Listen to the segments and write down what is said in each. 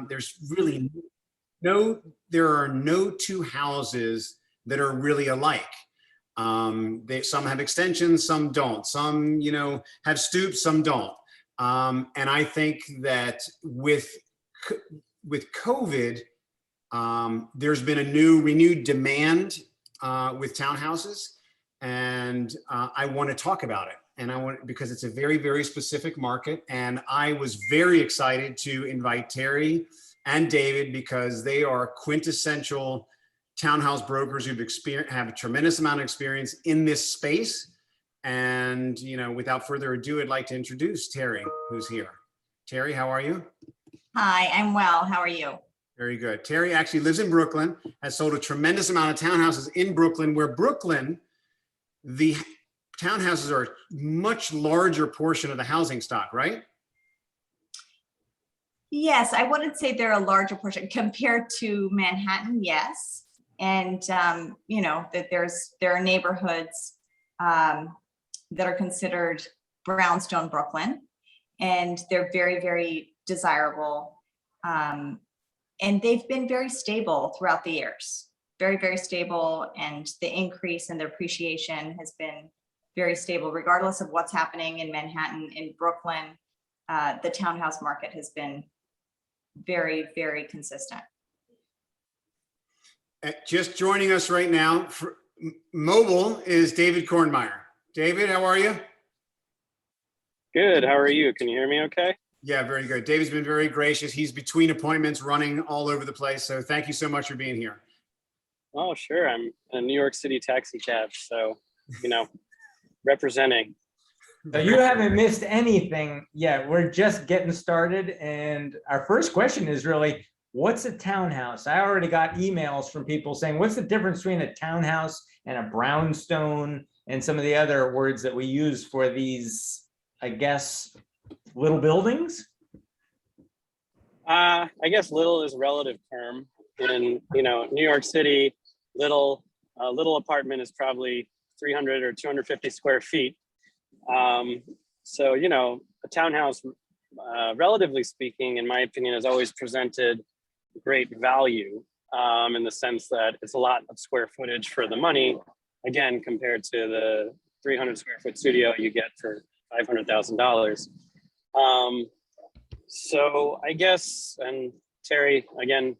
there's really there are no two houses that are really alike. Some have extensions, some don't. Some, have stoops, some don't. And I think that with COVID, there's been a renewed demand with townhouses, and I want to talk about it. And because it's a very, very specific market. And I was very excited to invite Terry and David because they are quintessential townhouse brokers who've have a tremendous amount of experience in this space. And, without further ado, I'd like to introduce Terry, who's here. Terry, how are you? Hi, I'm well. How are you? Very good. Terry actually lives in Brooklyn, has sold a tremendous amount of townhouses in Brooklyn, where Brooklyn, the townhouses are a much larger portion of the housing stock, right? Yes, I wouldn't say they're a larger portion compared to Manhattan, yes. And, that there are neighborhoods that are considered brownstone Brooklyn, and they're very, very desirable. And they've been very stable throughout the years, very, very stable. And the increase in their appreciation has been very stable, regardless of what's happening in Manhattan. In Brooklyn, the townhouse market has been very, very consistent. Just joining us right now, mobile, is David Kornmeier. David, how are you? Good. How are you? Can you hear me okay? Yeah, very good. David's been very gracious. He's between appointments, running all over the place. So thank you so much for being here. Oh, sure. I'm in a New York City taxi cab. So, representing. So you haven't missed anything yet. We're just getting started. And our first question is really, what's a townhouse? I already got emails from people saying, what's the difference between a townhouse and a brownstone and some of the other words that we use for these, I guess, little buildings? I guess little is a relative term. In, New York City, little apartment is probably 300 or 250 square feet. So, a townhouse, relatively speaking, in my opinion, has always presented great value in the sense that it's a lot of square footage for the money, again, compared to the 300 square foot studio you get for $500,000. So I guess, and Terry, again,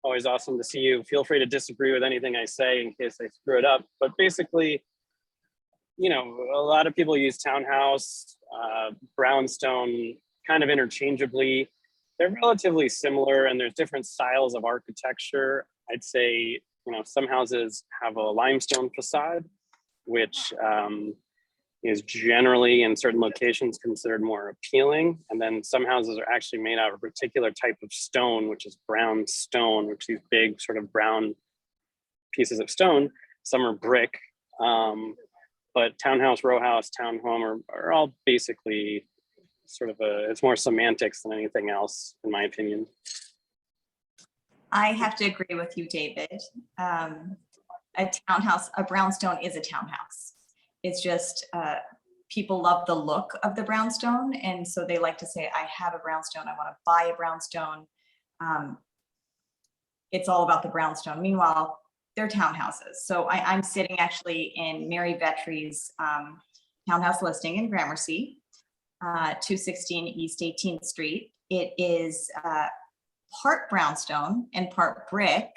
always awesome to see you. Feel free to disagree with anything I say in case I screw it up. But basically, a lot of people use townhouse, brownstone kind of interchangeably. They're relatively similar, and there's different styles of architecture. I'd say, some houses have a limestone facade, which is generally in certain locations considered more appealing. And then some houses are actually made out of a particular type of stone, which is brown stone, which is these big sort of brown pieces of stone. Some are brick, but townhouse, row house, townhome are all basically sort of it's more semantics than anything else, in my opinion. I have to agree with you, David. A townhouse, a brownstone is a townhouse. It's just people love the look of the brownstone. And so they like to say, I have a brownstone, I want to buy a brownstone. It's all about the brownstone. Meanwhile, they're townhouses. So I'm sitting actually in Mary Vettry's townhouse listing in Gramercy, 216 East 18th Street. It is part brownstone and part brick.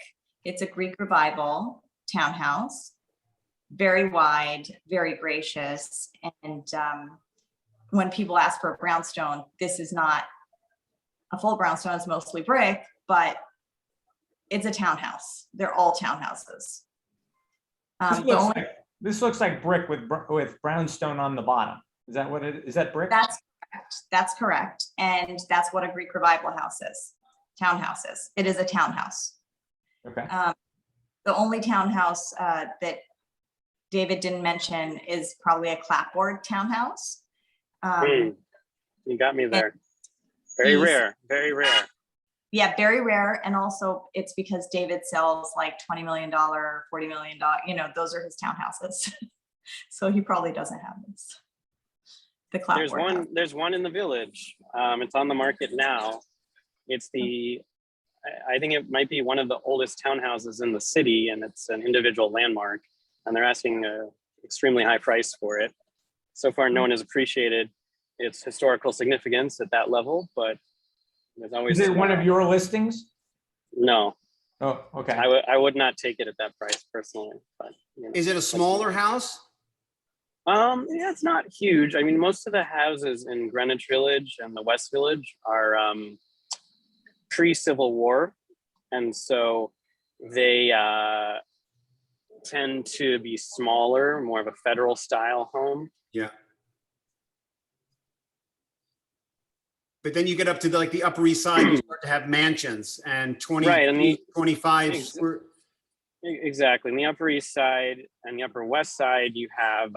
It's a Greek Revival townhouse, very wide, very gracious. And when people ask for a brownstone, this is not a full brownstone, it's mostly brick, but it's a townhouse. They're all townhouses. This looks like brick with brownstone on the bottom. Is that what it is? That brick? That's correct. That's correct. And that's what a Greek Revival house is. Townhouses. It is a townhouse. Okay. The only townhouse that David didn't mention is probably a clapboard townhouse. You got me there. Very rare, very rare. Yeah, very rare. And also it's because David sells like $20 million, $40 million, those are his townhouses. So he probably doesn't have this. The clapboard There's one in the Village. It's on the market now. It's I think it might be one of the oldest townhouses in the city, and it's an individual landmark, and they're asking an extremely high price for it. So far, no one has appreciated its historical significance at that level, but there's always. Is it one of your listings? No. Oh, okay. I would not take it at that price personally, but. Is it a smaller house? Yeah, it's not huge. I mean, most of the houses in Greenwich Village and the West Village are pre-Civil War, and so they tend to be smaller, more of a federal style home. Yeah. But then you get up to like the Upper East Side, you start to have mansions and 20, Right, and 25. Exactly. In the Upper East Side and the Upper West Side, you have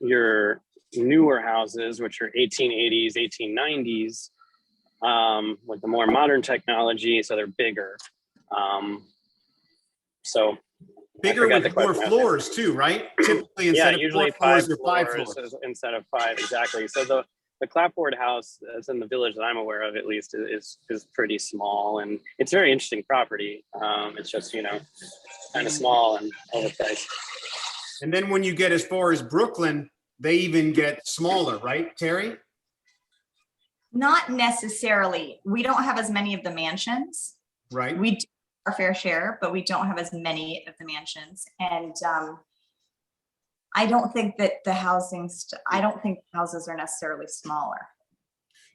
your newer houses, which are 1880s, 1890s, with the more modern technology, so they're bigger. So bigger with more floors too, right? Typically, instead of usually 4 floors, they're 5 5 floors floors. instead of 5, exactly. So the clapboard house that's in the village that I'm aware of, at least, is pretty small, and it's very interesting property. It's just, kind of small and overpriced. And then when you get as far as Brooklyn, they even get smaller, right, Terry? Not necessarily. We don't have as many of the mansions. Right. We do our fair share, but we don't have as many of the mansions. And I don't think that I don't think houses are necessarily smaller.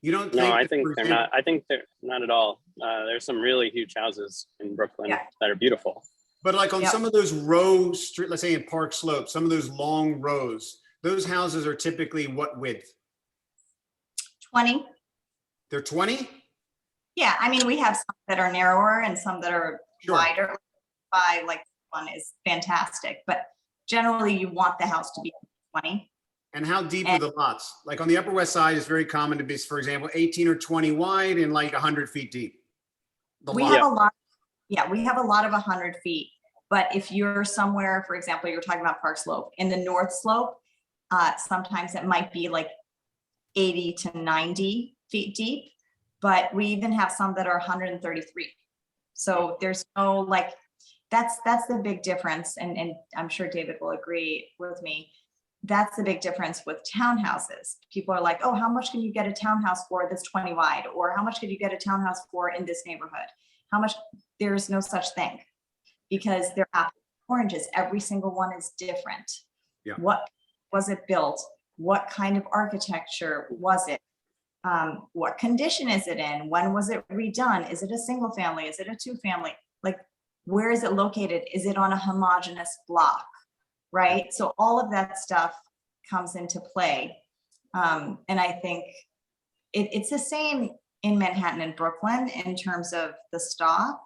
You don't No, think? I think they're not. I think they're not at all. There's some really huge houses in Brooklyn that are beautiful. But like on some of those row street, let's say in Park Slope, some of those long rows, those houses are typically what width? 20. They're 20? Yeah, I mean, we have some that are narrower and some that are wider. Like one is fantastic, but generally you want the house to be 20. And how deep are the lots? Like on the Upper West Side, it's very common to be, for example, 18 or 20 wide and like 100 feet deep. We have a lot. Yeah, we have a lot of 100 feet. But if you're somewhere, for example, you're talking about Park Slope, in the North Slope, sometimes it might be like 80 to 90 feet deep. But we even have some that are 133. So there's no like, that's the big difference. And I'm sure David will agree with me. That's the big difference with townhouses. People are like, oh, how much can you get a townhouse for that's 20 wide? Or how much could you get a townhouse for in this neighborhood? How much? There's no such thing, because they're apples and oranges. Every single one is different. Yeah. What was it built? What kind of architecture was it? What condition is it in? When was it redone? Is it a single family? Is it a 2-family? Like, where is it located? Is it on a homogeneous block? Right? So all of that stuff comes into play. And I think it's the same in Manhattan and Brooklyn in terms of the stock.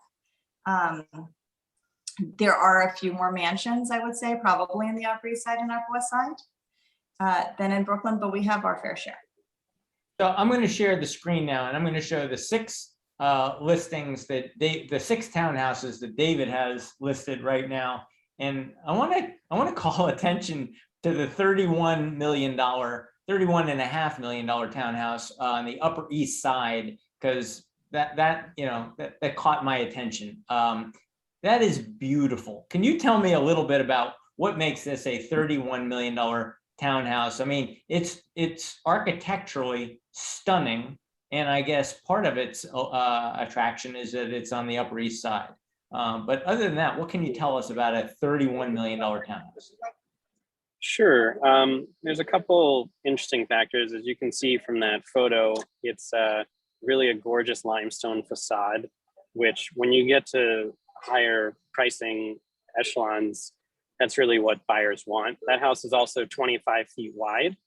There are a few more mansions, I would say, probably in the Upper East Side and Upper West Side than in Brooklyn, but we have our fair share. So I'm going to share the screen now, and I'm going to show the 6 listings that the 6 townhouses that David has listed right now. And I want to call attention to the $31.5 million townhouse on the Upper East Side, because that caught my attention. That is beautiful. Can you tell me a little bit about what makes this a $31 million townhouse? I mean, it's architecturally stunning, and I guess part of its attraction is that it's on the Upper East Side. But other than that, what can you tell us about a $31 million townhouse? Sure. There's a couple interesting factors. As you can see from that photo, it's really a gorgeous limestone facade, which when you get to higher pricing echelons, that's really what buyers want. That house is also 25 feet wide,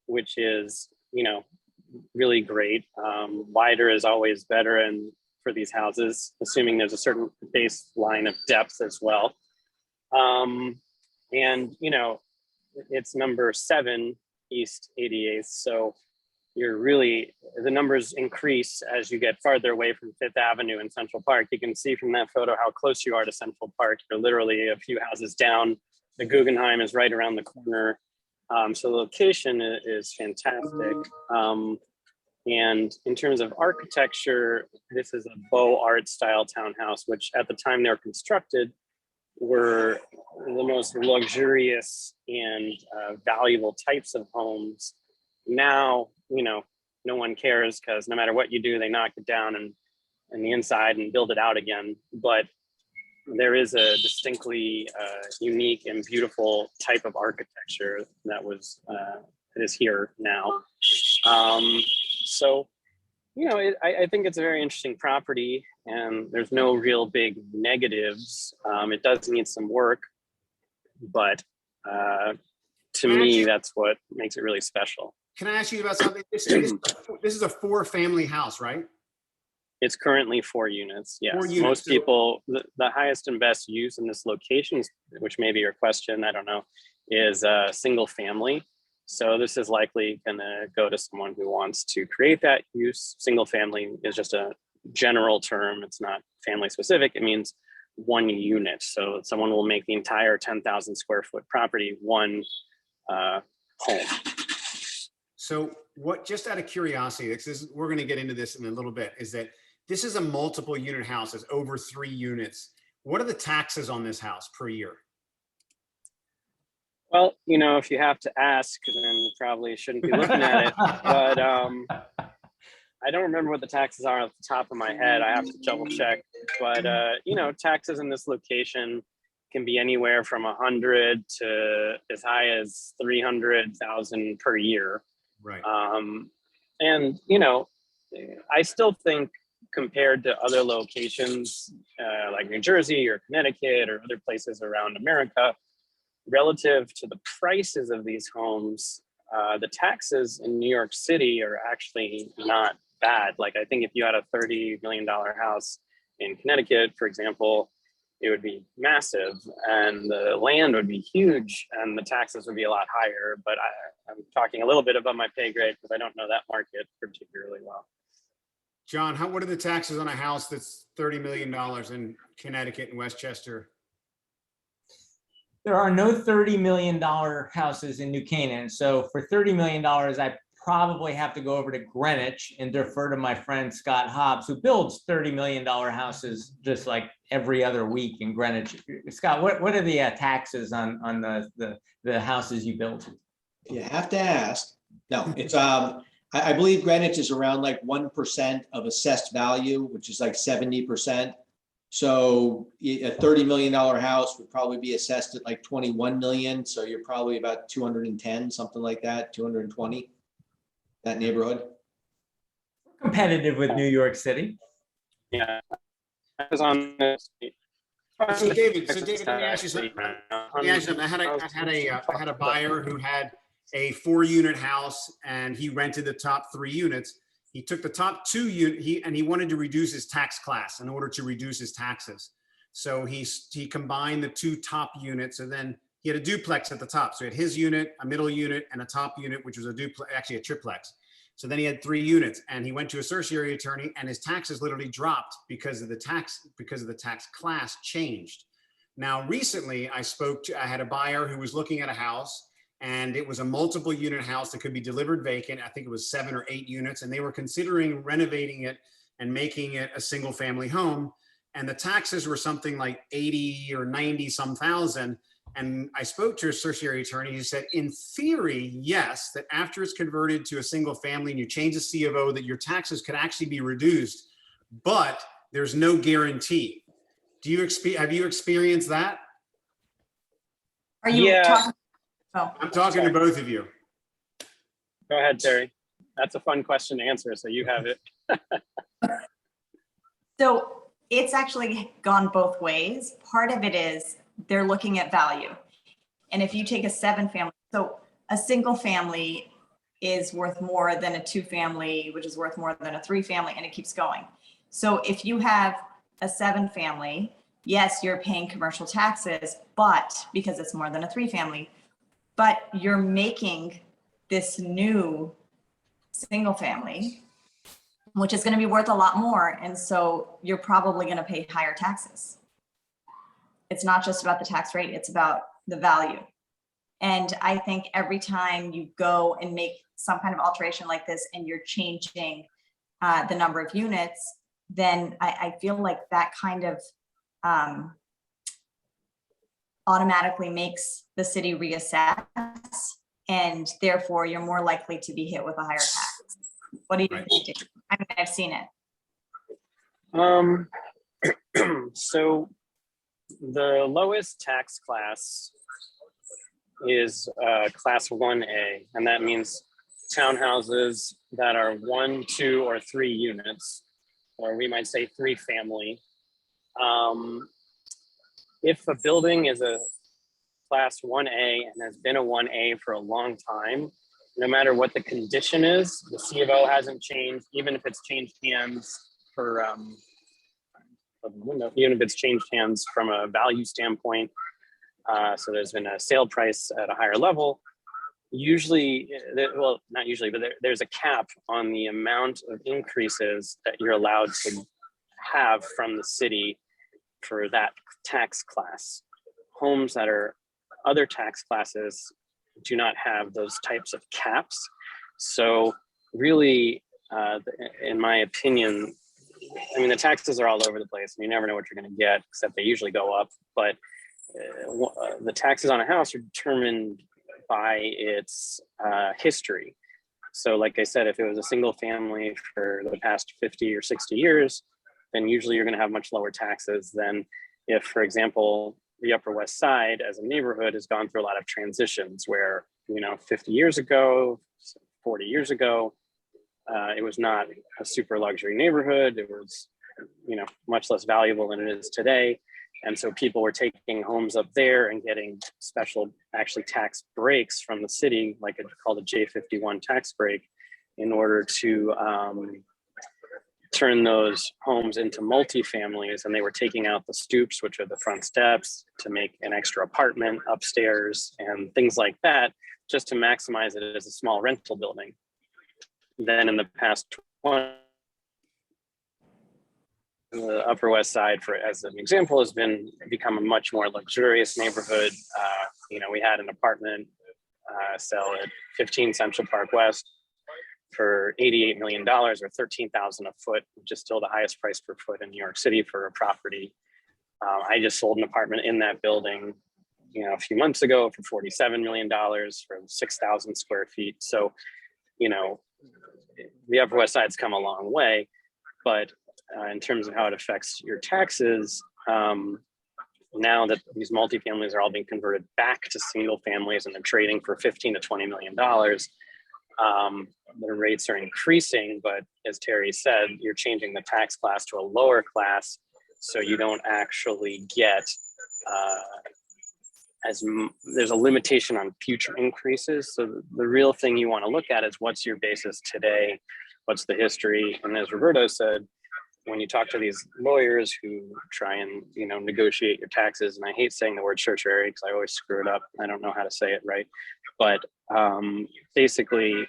which is, really great. Wider is always better, and for these houses, assuming there's a certain baseline of depth as well. And, it's number 7 East 88th. So the numbers increase as you get farther away from 5th Avenue and Central Park. You can see from that photo how close you are to Central Park. You're literally a few houses down. The Guggenheim is right around the corner. So the location is fantastic. And in terms of architecture, this is a Beaux Art style townhouse, which at the time they were constructed were the most luxurious and valuable types of homes. Now, no one cares because no matter what you do, they knock it down and the inside and build it out again. But there is a distinctly unique and beautiful type of architecture that is here now. So, I think it's a very interesting property, and there's no real big negatives. It does need some work, but to me, that's what makes it really special. Can I ask you about something? This is a 4-family house, right? It's currently 4 units. Yes. 4 units. Most people, the highest and best use in this location, which may be your question, I don't know, is single family. So this is likely going to go to someone who wants to create that use. Single family is just a general term. It's not family specific. It means 1 unit. So someone will make the entire 10,000 square foot property one home. So what, just out of curiosity, we're going to get into this in a little bit, is that this is a multiple unit house. It's over 3 units. What are the taxes on this house per year? Well, if you have to ask, then you probably shouldn't be looking at it. But I don't remember what the taxes are off the top of my head. I have to double check. But taxes in this location can be anywhere from 100 to as high as 300,000 per year. Right. And I still think compared to other locations like New Jersey or Connecticut or other places around America, relative to the prices of these homes, the taxes in New York City are actually not bad. Like, I think if you had a $30 million house in Connecticut, for example, it would be massive and the land would be huge and the taxes would be a lot higher. But I'm talking a little bit above my pay grade because I don't know that market particularly well. John, what are the taxes on a house that's $30 million in Connecticut and Westchester? There are no $30 million houses in New Canaan. So for $30 million, I probably have to go over to Greenwich and defer to my friend Scott Hobbs, who builds $30 million houses just like every other week in Greenwich. Scott, what are the taxes on the houses you build? You have to ask. No, it's I believe Greenwich is around like 1% of assessed value, which is like 70%. So a $30 million house would probably be assessed at like 21 million. So you're probably about 210, something like that, 220, that neighborhood. Competitive with New York City. Yeah. I was on this. So David, let me ask you something. I had a buyer who had a 4-unit house and he rented the top 3 units. He took the top 2 units and he wanted to reduce his tax class in order to reduce his taxes. So he combined the 2 top units, and then he had a duplex at the top. So he had his unit, a middle unit, and a top unit, which was actually a triplex. So then he had 3 units, and he went to a certiorari attorney, and his taxes literally dropped because of the tax class changed. Now, recently I had a buyer who was looking at a house, and it was a multiple unit house that could be delivered vacant. I think it was 7 or 8 units, and they were considering renovating it and making it a single family home. And the taxes were something like 80 or 90 some thousand. And I spoke to a certiorari attorney. He said, in theory, yes, that after it's converted to a single family and you change the C of O, that your taxes could actually be reduced, but there's no guarantee. Have you experienced that? Are you talking? Oh. I'm talking to both of you. Go ahead, Terry. That's a fun question to answer, so you have it. So it's actually gone both ways. Part of it is they're looking at value. And if you take a 7-family, so a single family is worth more than a 2-family, which is worth more than a 3-family, and it keeps going. So if you have a 7-family, yes, you're paying commercial taxes, but because it's more than a 3-family, but you're making this new single family, which is going to be worth a lot more. And so you're probably going to pay higher taxes. It's not just about the tax rate, it's about the value. And I think every time you go and make some kind of alteration like this and you're changing the number of units, then I feel like that kind of automatically makes the city reassess, and therefore you're more likely to be hit with a higher tax. What do you Right. think? Dave? I mean, I've seen it. So the lowest tax class is class 1A, and that means townhouses that are 1, 2, or 3 units, or we might say 3 family. If a building is a class 1A and has been a 1A for a long time, no matter what the condition is, the C of O hasn't changed, even if it's changed hands for, even if it's changed hands from a value standpoint. So there's been a sale price at a higher level. Usually, well, not usually, but there's a cap on the amount of increases that you're allowed to have from the city for that tax class. Homes that are other tax classes do not have those types of caps. So really, in my opinion, I mean, the taxes are all over the place and you never know what you're going to get, except they usually go up. But the taxes on a house are determined by its history. So like I said, if it was a single family for the past 50 or 60 years, then usually you're going to have much lower taxes than if, for example, the Upper West Side as a neighborhood has gone through a lot of transitions where, 50 years ago, 40 years ago, it was not a super luxury neighborhood. It was, much less valuable than it is today. And so people were taking homes up there and getting special, actually tax breaks from the city, like it's called a J51 tax break, in order to turn those homes into multifamilies. And they were taking out the stoops, which are the front steps, to make an extra apartment upstairs and things like that, just to maximize it as a small rental building. Then in the past 20, the Upper West Side, for as an example, has become a much more luxurious neighborhood. We had an apartment sell at 15 Central Park West for $88 million, or $13,000 a foot, which is still the highest price per foot in New York City for a property. I just sold an apartment in that building, a few months ago for $47 million for 6,000 square feet. So, the Upper West Side's come a long way, but in terms of how it affects your taxes, now that these multifamilies are all being converted back to single families and they're trading for $15 to $20 million, the rates are increasing. But as Terry said, you're changing the tax class to a lower class, so you don't actually get there's a limitation on future increases. So the real thing you want to look at is what's your basis today, what's the history. And as Roberto said, when you talk to these lawyers who try and negotiate your taxes, and I hate saying the word certiorari because I always screw it up, I don't know how to say it right, but basically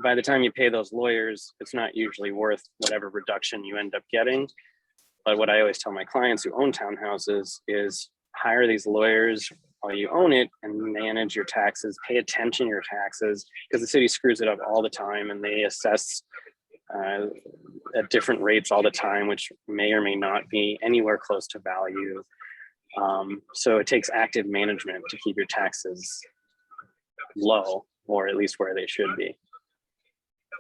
by the time you pay those lawyers, it's not usually worth whatever reduction you end up getting. But what I always tell my clients who own townhouses is hire these lawyers while you own it and manage your taxes, pay attention to your taxes, because the city screws it up all the time and they assess at different rates all the time, which may or may not be anywhere close to value. So it takes active management to keep your taxes low, or at least where they should be.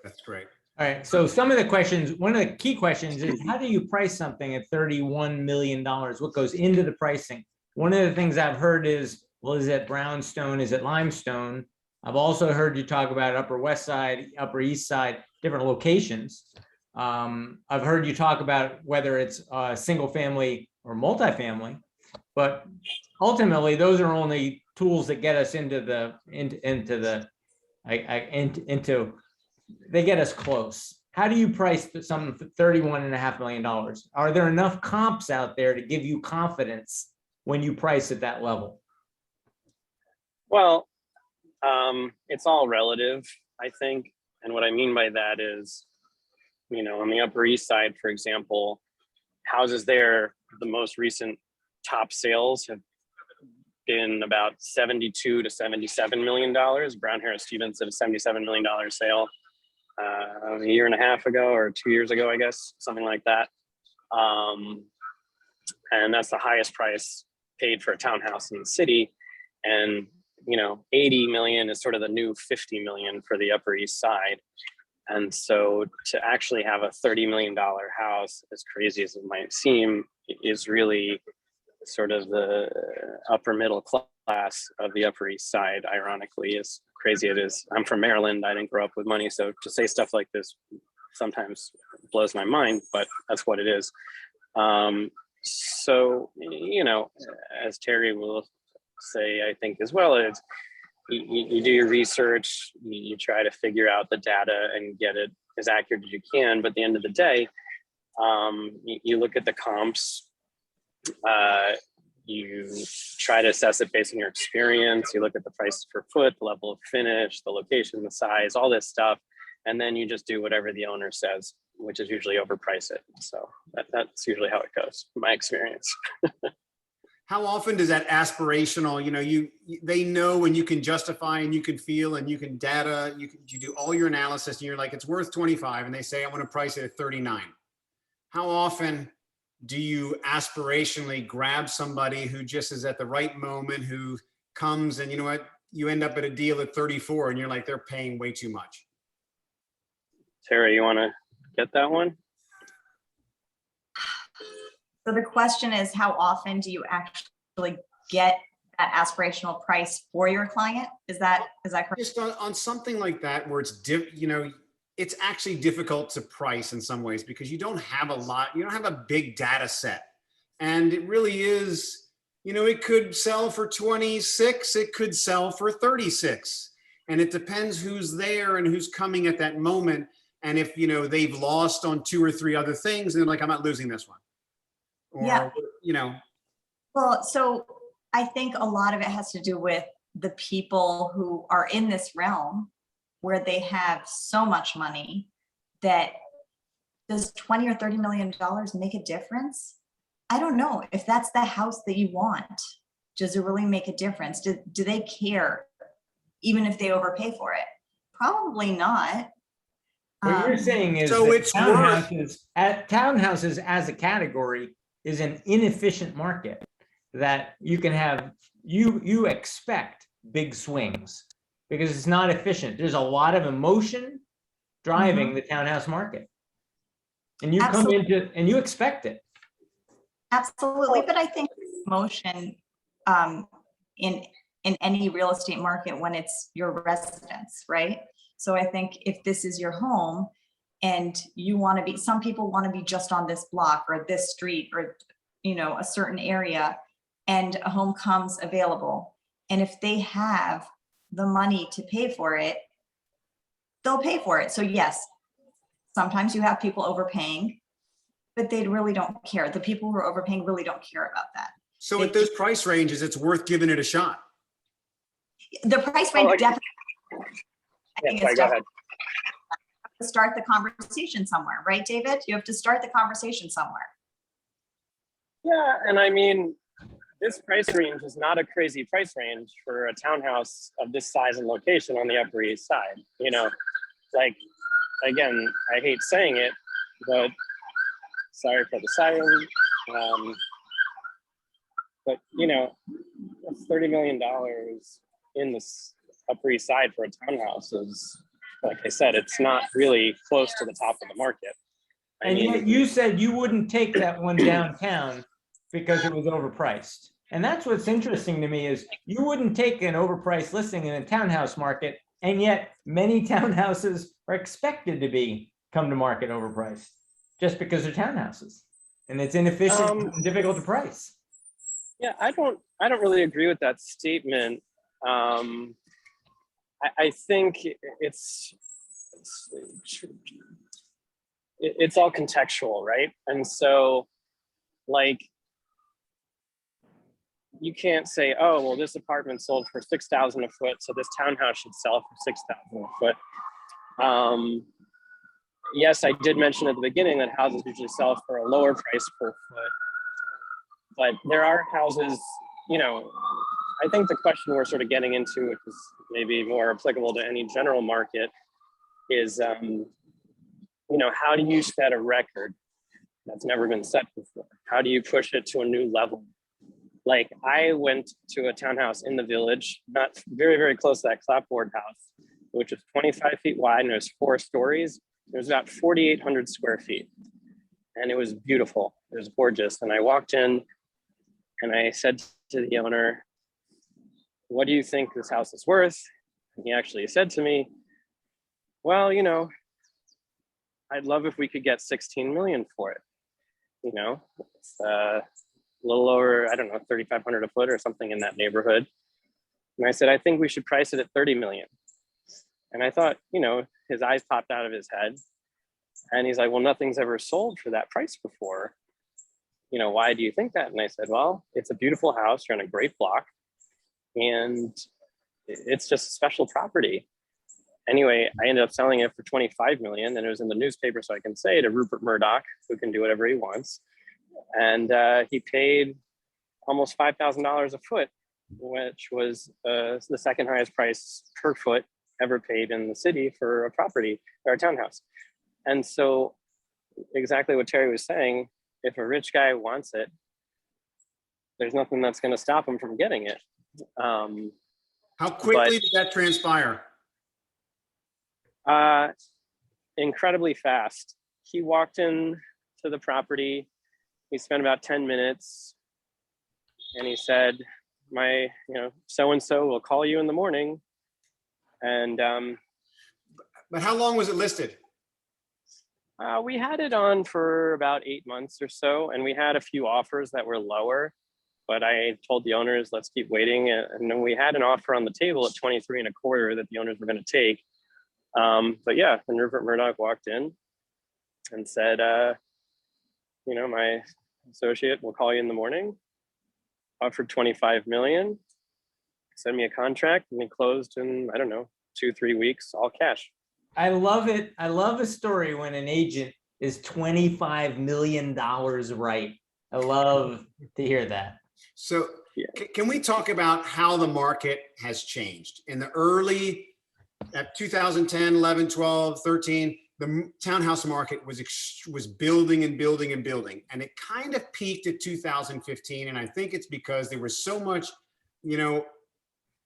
That's great. All right, so some of the questions, one of the key questions is, how do you price something at $31 million? What goes into the pricing? One of the things I've heard is, well, is it brownstone? Is it limestone? I've also heard you talk about Upper West Side, Upper East Side, different locations. I've heard you talk about whether it's single family or multifamily, but ultimately those are only tools that get us they get us close. How do you price something for $31.5 million? Are there enough comps out there to give you confidence when you price at that level? Well, it's all relative, I think. And what I mean by that is, on the Upper East Side, for example, houses there, the most recent top sales have been about 72 to $77 million. Brown Harris Stevens did a $77 million sale a year and a half ago or 2 years ago, I guess, something like that. And that's the highest price paid for a townhouse in the city. And, 80 million is sort of the new 50 million for the Upper East Side. And so to actually have a $30 million house, as crazy as it might seem, is really sort of the upper middle class of the Upper East Side, ironically, as crazy it is. I'm from Maryland. I didn't grow up with money. So to say stuff like this sometimes blows my mind, but that's what it is. So, as Terry will say, I think as well, is you do your research, you try to figure out the data and get it as accurate as you can. But at the end of the day, you look at the comps, you try to assess it based on your experience. You look at the price per foot, the level of finish, the location, the size, all this stuff. And then you just do whatever the owner says, which is usually overprice it. So that's usually how it goes, in my experience. How often does that aspirational, they know and you can justify and you can feel and you can data, you do all your analysis and you're like, it's worth 25 and they say, I want to price it at 39. How often do you aspirationally grab somebody who just is at the right moment, who comes and you end up at a deal at 34 and you're like, they're paying way too much? Terry, you want to get that one? So the question is, how often do you actually get that aspirational price for your client? Is that correct? Just on something like that, where it's it's actually difficult to price in some ways because you don't have a big data set, and it really is, it could sell for 26, it could sell for 36, and it depends who's there and who's coming at that moment, and if they've lost on 2 or 3 other things, and they're like, I'm not losing this one. Or, yeah. Well, so I think a lot of it has to do with the people who are in this realm where they have so much money that does 20 or 30 million dollars make a difference? I don't know. If that's the house that you want, does it really make a difference? Do they care even if they overpay for it? Probably not. What you're saying is So that it's townhouses as a category is an inefficient market, that you can have, you expect big swings because it's not efficient. There's a lot of emotion driving the townhouse market. And you come into, and you expect it. Absolutely, but I think emotion in any real estate market when it's your residence, right? So I think if this is your home and you want to be, some people want to be just on this block or this street or, a certain area, and a home comes available. And if they have the money to pay for it, they'll pay for it. So yes, sometimes you have people overpaying, but they really don't care. The people who are overpaying really don't care about that. So at those price ranges, it's worth giving it a shot. The price range definitely. I think it's go ahead. To start the conversation somewhere, right, David? You have to start the conversation somewhere. Yeah, and I mean, this price range is not a crazy price range for a townhouse of this size and location on the Upper East Side. Like, again, I hate saying it, but sorry for the siren. But $30 million in this Upper East Side for a townhouse is, like I said, it's not really close to the top of the market. And yet you said you wouldn't take that one downtown because it was overpriced. And that's what's interesting to me is you wouldn't take an overpriced listing in a townhouse market, and yet many townhouses are expected to come to market overpriced just because they're townhouses, and it's inefficient and difficult to price. Yeah, I don't really agree with that statement. I think it's all contextual, right? And so, like, you can't say, oh, well, this apartment sold for $6,000 a foot, so this townhouse should sell for $6,000 a foot. Yes, I did mention at the beginning that houses usually sell for a lower price per foot, but there are houses, I think the question we're sort of getting into, which is maybe more applicable to any general market, is, how do you set a record that's never been set before? How do you push it to a new level? Like, I went to a townhouse in the village, not very, very close to that clapboard house, which was 25 feet wide and it was 4 stories. It was about 4,800 square feet. And it was beautiful. It was gorgeous. And I walked in and I said to the owner, "What do you think this house is worth?" And he actually said to me, "Well, I'd love if we could get 16 million for it. It's a little over, I don't know, 3,500 a foot or something in that neighborhood." And I said, "I think we should price it at 30 million. And I thought, his eyes popped out of his head. And he's like, "Well, nothing's ever sold for that price before. Why do you think that?" And I said, "Well, it's a beautiful house. You're on a great block. And it's just a special property." Anyway, I ended up selling it for 25 million, and it was in the newspaper, so I can say, to Rupert Murdoch, who can do whatever he wants. And he paid almost $5,000 a foot, which was the second highest price per foot ever paid in the city for a property or a townhouse. And so exactly what Terry was saying, if a rich guy wants it, there's nothing that's going to stop him from getting it. How quickly did that transpire? Incredibly fast. He walked in to the property. We spent about 10 minutes and he said, "My, so-and-so will call you in the morning." And But how long was it listed? we had it on for about 8 months or so, and we had a few offers that were lower, but I told the owners, let's keep waiting. And then we had an offer on the table at 23 and a quarter that the owners were going to take. But yeah, and Rupert Murdoch walked in and said, "My associate will call you in the morning." Offered 25 million, send me a contract, and he closed in, I don't know, 2-3 weeks, all cash. I love it. I love a story when an agent is $25 million right. I love to hear that. So Yeah. can we talk about how the market has changed? In the early, at 2010, 11, 12, 13, the townhouse market was building and building and building. And it kind of peaked at 2015. And I think it's because there was so much,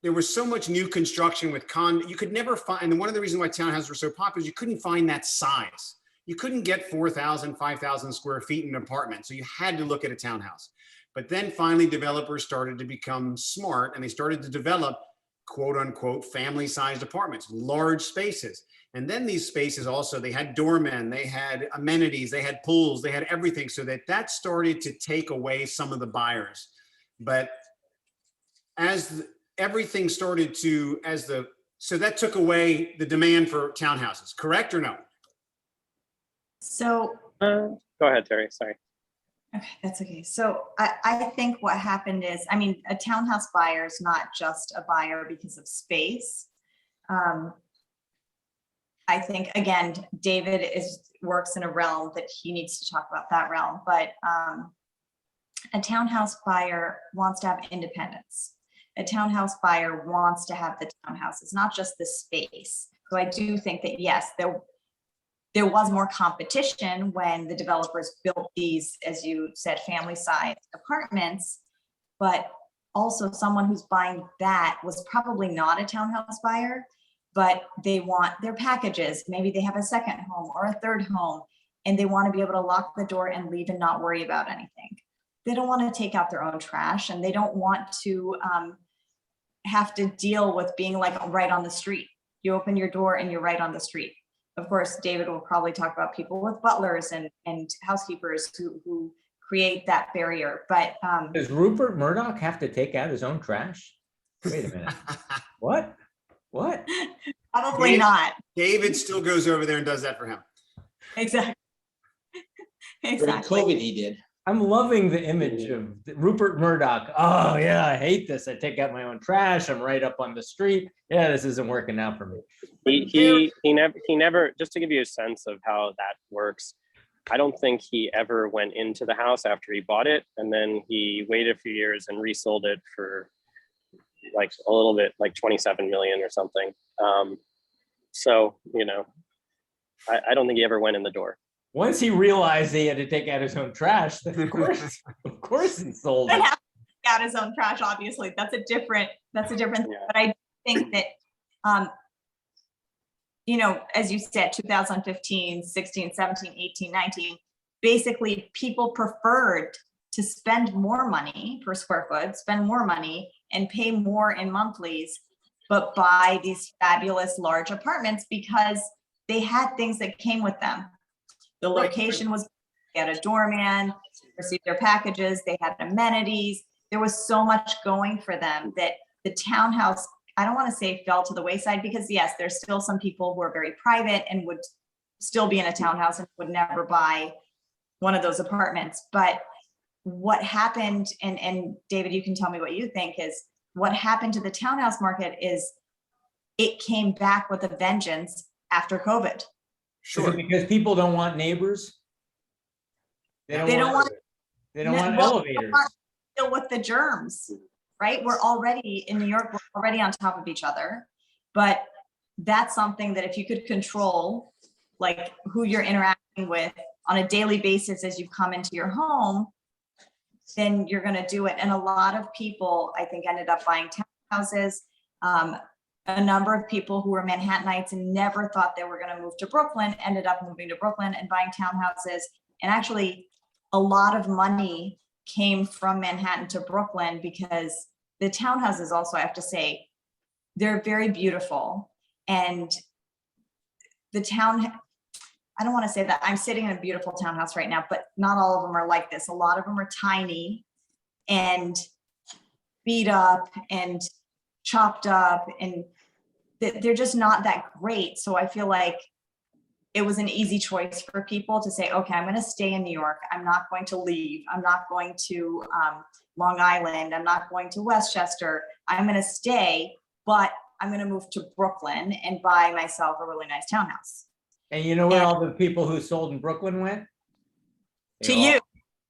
there was so much new construction with you could never find, and one of the reasons why townhouses were so popular is you couldn't find that size. You couldn't get 4,000, 5,000 square feet in an apartment. So you had to look at a townhouse. But then finally developers started to become smart and they started to develop quote unquote family-sized apartments, large spaces. And then these spaces also, they had doormen, they had amenities, they had pools, they had everything. So that started to take away some of the buyers. But as everything started to, so that took away the demand for townhouses, correct or no? So, Go ahead, Terry, sorry. okay, that's okay. So I think what happened is, a townhouse buyer is not just a buyer because of space. I think, again, David works in a realm that he needs to talk about that realm, but a townhouse buyer wants to have independence. A townhouse buyer wants to have the townhouse. It's not just the space. So I do think that, yes, there was more competition when the developers built these, as you said, family-sized apartments, but also someone who's buying that was probably not a townhouse buyer, but they want their packages. Maybe they have a second home or a third home, and they want to be able to lock the door and leave and not worry about anything. They don't want to take out their own trash, and they don't want to have to deal with being like right on the street. You open your door and you're right on the street. Of course, David will probably talk about people with butlers and housekeepers who create that barrier. But Does Rupert Murdoch have to take out his own trash? Wait a minute. What? probably not. David still goes over there and does that for him. Exactly. During Exactly. COVID, he did. I'm loving the image of Rupert Murdoch. Oh yeah, I hate this. I take out my own trash. I'm right up on the street. Yeah, this isn't working out for me. He never, just to give you a sense of how that works, I don't think he ever went into the house after he bought it, and then he waited a few years and resold it for like a little bit, like 27 million or something. So, you know, I don't think he ever went in the door. Once he realized he had to take out his own trash, then of course he sold it. Out his own trash, obviously. That's a different thing. Yeah. But I think that, you know, as you said, 2015, 16, 17, 18, 19, basically people preferred to spend more money per square foot, spend more money and pay more in monthlies, but buy these fabulous large apartments because they had things that came with them. The location was, they had a doorman, received their packages, they had amenities. There was so much going for them that the townhouse, I don't want to say fell to the wayside, because yes, there's still some people who are very private and would still be in a townhouse and would never buy one of those apartments. But what happened, and David, you can tell me what you think, is what happened to the townhouse market is it came back with a vengeance after COVID. Is it because people don't want neighbors? They don't want elevators. Deal with the germs, right? We're already in New York, we're already on top of each other. But that's something that if you could control, like who you're interacting with on a daily basis as you come into your home, then you're going to do it. And a lot of people, I think, ended up buying townhouses. A number of people who were Manhattanites and never thought they were going to move to Brooklyn ended up moving to Brooklyn and buying townhouses. And actually, a lot of money came from Manhattan to Brooklyn because the townhouses also, I have to say, they're very beautiful. And the town, I don't want to say that I'm sitting in a beautiful townhouse right now, but not all of them are like this. A lot of them are tiny and beat up and chopped up, and they're just not that great. So I feel like it was an easy choice for people to say, okay, I'm going to stay in New York. I'm not going to leave. I'm not going to Long Island. I'm not going to Westchester. I'm going to stay, but I'm going to move to Brooklyn and buy myself a really nice townhouse. And you know where all the people who sold in Brooklyn went? You.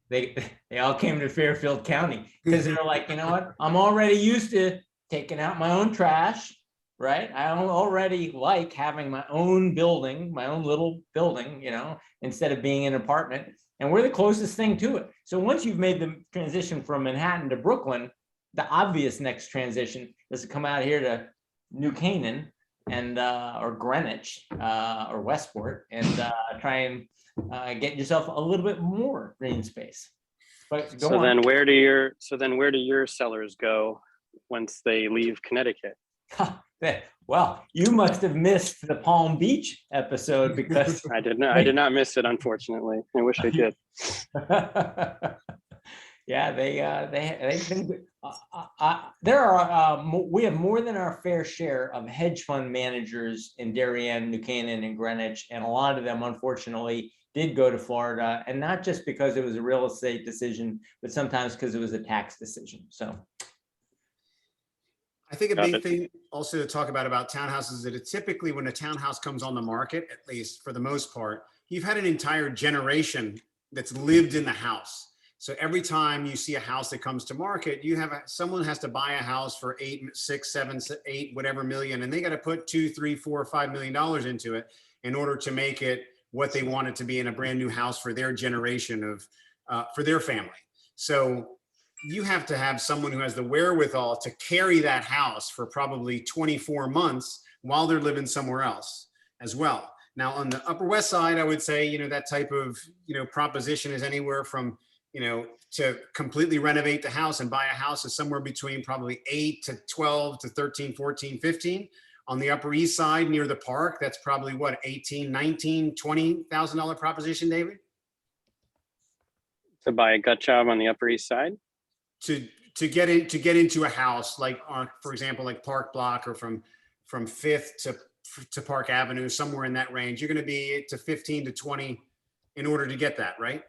They all came to Fairfield County because they're like, you know what? I'm already used to taking out my own trash, right? I already like having my own building, my own little building, you know, instead of being in an apartment. And we're the closest thing to it. So once you've made the transition from Manhattan to Brooklyn, the obvious next transition is to come out here to New Canaan and or Greenwich or Westport and try and get yourself a little bit more green space. But So then where do your sellers go once they leave Connecticut? Well, you must have missed the Palm Beach episode because I did not miss it, unfortunately. I wish I did. Yeah, they think we have more than our fair share of hedge fund managers in Darien, New Canaan, and Greenwich, and a lot of them, unfortunately, did go to Florida, and not just because it was a real estate decision, but sometimes because it was a tax decision. So I think a big thing also to talk about townhouses is that it typically, when a townhouse comes on the market, at least for the most part, you've had an entire generation that's lived in the house. So every time you see a house that comes to market, you have someone has to buy a house for 8, 6, 7, 8, whatever million, and they got to put $2, $3, $4, $5 million into it in order to make it what they want it to be in a brand new house for their generation of for their family. So you have to have someone who has the wherewithal to carry that house for probably 24 months while they're living somewhere else as well. Now on the Upper West Side, I would say, that type of, proposition is anywhere from, to completely renovate the house and buy a house is somewhere between probably 8 to 12 to 13, 14, 15. On the Upper East Side near the park, that's probably what, $18,000, $19,000, $20,000 proposition, David? To buy a gut job on the Upper East Side? To get into a house like for example, like Park Block or from 5th to Park Avenue, somewhere in that range, you're going to be to 15 to 20 in order to get that, right?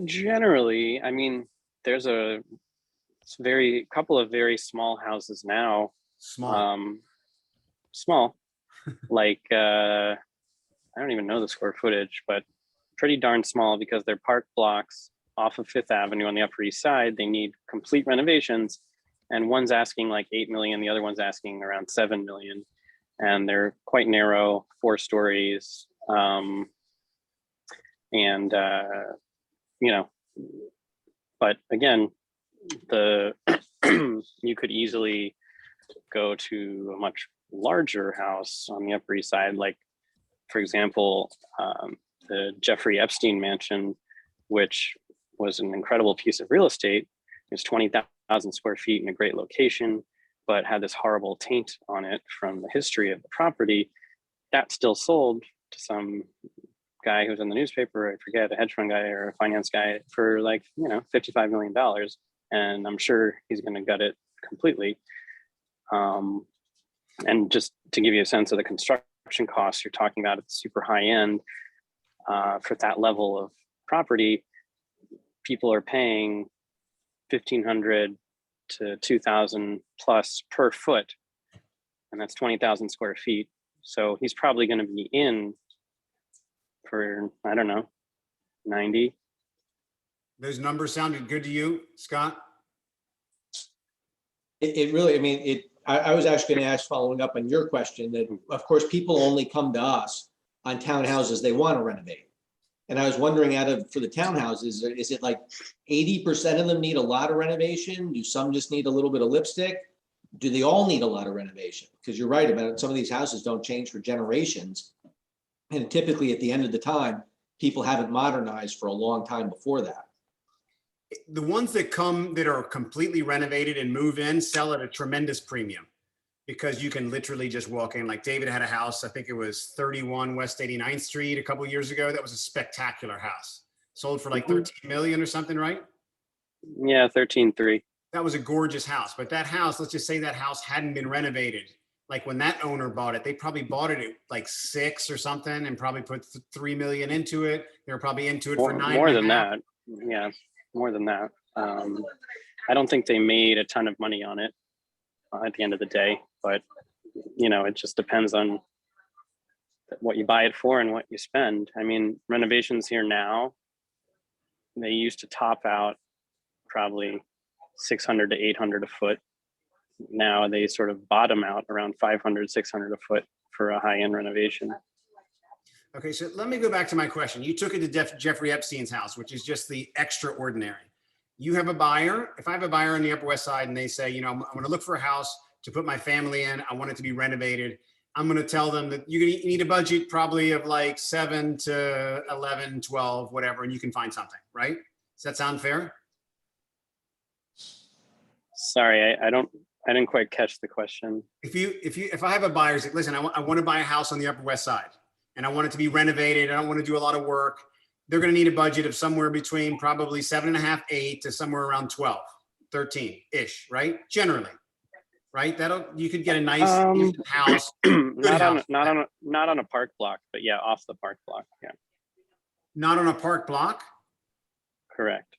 Generally, I mean, there's a couple of very small houses now. Small, like I don't even know the square footage, but pretty darn small because they're park blocks off of 5th Avenue on the Upper East Side. They need complete renovations, and one's asking like 8 million, the other one's asking around 7 million, and they're quite narrow, 4 stories. You know, but again, you could easily go to a much larger house on the Upper East Side, like, for example, the Jeffrey Epstein mansion, which was an incredible piece of real estate. It's 20,000 square feet in a great location, but had this horrible taint on it from the history of the property. That still sold to some guy who's in the newspaper, I forget, a hedge fund guy or a finance guy, for like, you know, $55 million. And I'm sure he's going to gut it completely. And just to give you a sense of the construction costs, you're talking about at the super high end, for that level of property, people are paying $1,500 to $2,000 plus per foot, and that's 20,000 square feet. So he's probably going to be in for, I don't know, 90. Those numbers sounded good to you, Scott? It really, I mean, I was actually going to ask, following up on your question, that of course people only come to us on townhouses they want to renovate. And I was wondering, for the townhouses, is it like 80% of them need a lot of renovation? Do some just need a little bit of lipstick? Do they all need a lot of renovation? Because you're right about it. Some of these houses don't change for generations. And typically at the end of the time, people haven't modernized for a long time before that. The ones that come that are completely renovated and move in sell at a tremendous premium, because you can literally just walk in. Like David had a house, I think it was 31 West 89th Street a couple of years ago. That was a spectacular house. Sold for like 13 million or something, right? Yeah, 13.3. That was a gorgeous house. But that house, let's just say that house hadn't been renovated. Like when that owner bought it, they probably bought it at like 6 or something and probably put 3 million into it. They were probably into it for 9. More than that. Yeah, more than that. I don't think they made a ton of money on it at the end of the day, but you know, it just depends on what you buy it for and what you spend. I mean, renovations here now, they used to top out probably 600 to 800 a foot. Now they sort of bottom out around 500, 600 a foot for a high-end renovation. Okay, so let me go back to my question. You took it to Jeffrey Epstein's house, which is just the extraordinary. You have a buyer. If I have a buyer on the Upper West Side and they say, you know, I'm going to look for a house to put my family in, I want it to be renovated, I'm going to tell them that you need a budget probably of like 7 to 11, 12, whatever, and you can find something, right? Does that sound fair? Sorry, I didn't quite catch the question. If I have a buyer say, listen, I want to buy a house on the Upper West Side and I want it to be renovated, I don't want to do a lot of work, they're going to need a budget of somewhere between probably 7.5, 8 to somewhere around 12, 13-ish, right? Generally, right? You could get a nice house. Not on a park block, but yeah, off the park block. Yeah. Not on a park block? Correct.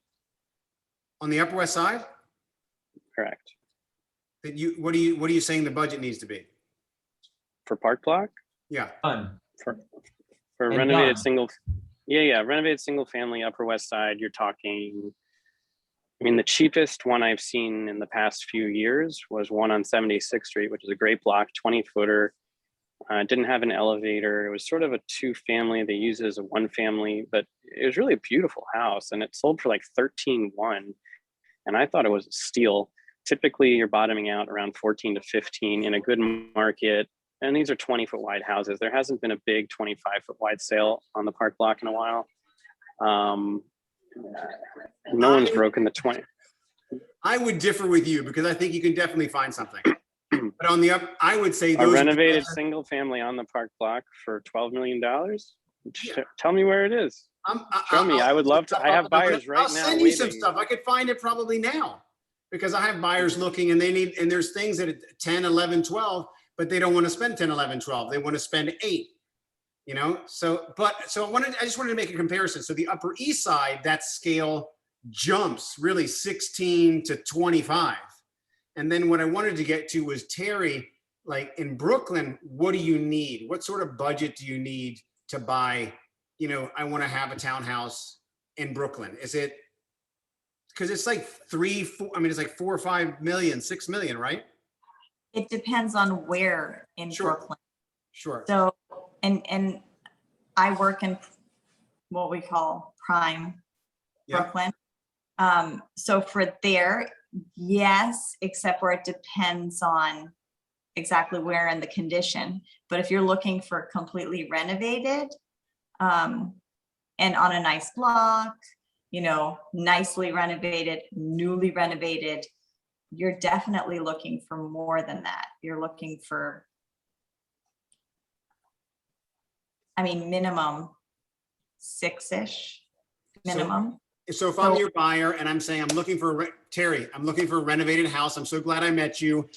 On the Upper West Side? Correct. What are you saying the budget needs to be? For park block? Yeah. For renovated single. Yeah, renovated single family Upper West Side, you're talking, I mean, the cheapest one I've seen in the past few years was one on 76th Street, which is a great block, 20-footer. Didn't have an elevator. It was sort of a 2-family. They used it as a 1-family, but it was really a beautiful house, and it sold for like 13.1. And I thought it was a steal. Typically, you're bottoming out around 14 to 15 in a good market. And these are 20-foot wide houses. There hasn't been a big 25-foot wide sale on the park block in a while. No one's broken the 20. I would differ with you because I think you can definitely find something. But on the up, I would say a renovated single family on the park block for $12 million. Yeah. Tell me where it is. Show me. I would love to. I have buyers right now. I'll send you some stuff. I could find it probably now because I have buyers looking and there's things at 10, 11, 12. But they don't want to spend 10, 11, 12. They want to spend 8, you know? So I just wanted to make a comparison. So the Upper East Side, that scale jumps really 16 to 25. And then what I wanted to get to was, Terry, like in Brooklyn, what do you need? What sort of budget do you need to buy, you know, I want to have a townhouse in Brooklyn? Is it because it's like 4, I mean, it's like 4 or 5 million, 6 million, right? It depends on where in Sure. Brooklyn. Sure. So, and I work in what we call prime Yeah. Brooklyn. So for there, yes, except where it depends on exactly where and the condition. But if you're looking for completely renovated, and on a nice block, you know, nicely renovated, newly renovated, you're definitely looking for more than that. You're looking for, I mean, minimum 6-ish, minimum. So if I'm your buyer and I'm saying I'm looking for Terry, I'm looking for a renovated house. I'm so glad I met you.